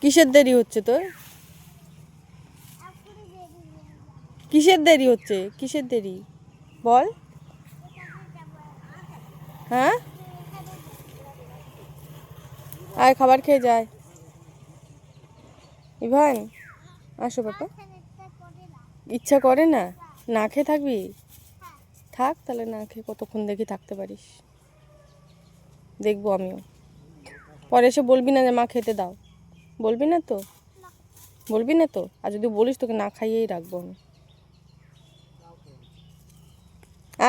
কিসের দেরি হচ্ছে তোর? কিসের দেরি হচ্ছে? কিসের দেরি বল? হ্যাঁ, আর খাবার খেয়ে যায়। ইভান, আসো বাবা। ইচ্ছা করে না? না খেয়ে থাকবি? থাক তাহলে, না খেয়ে কতক্ষণ দেখি থাকতে পারিস, দেখবো আমিও। পরে এসে বলবি না যে মা খেতে দাও, বলবি না তো? বলবি না তো? আর যদি বলিস তোকে না খাইয়েই রাখবো আমি।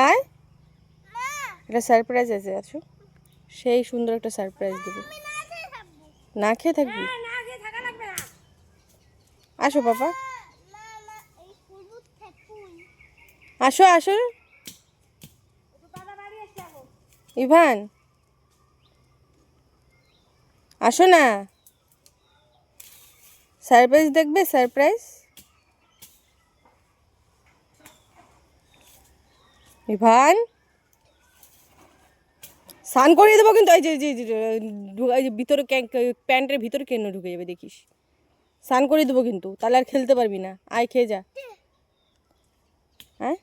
আয়, একটা সারপ্রাইজ আছে, আছো। সেই সুন্দর একটা সারপ্রাইজ দেবো। না খেয়ে থাকবি? আসো বাবা, আসো আসো। ইভান, আসো না, সারপ্রাইজ দেখবে, সারপ্রাইজ। ইভান, স্নান করিয়ে দেবো কিন্তু। এই যে ভিতরে প্যান্টের ভিতরে কেন ঢুকে যাবে দেখিস। স্নান করিয়ে দেবো কিন্তু, তাহলে আর খেলতে পারবি না। আয় খেয়ে যা। হ্যাঁ।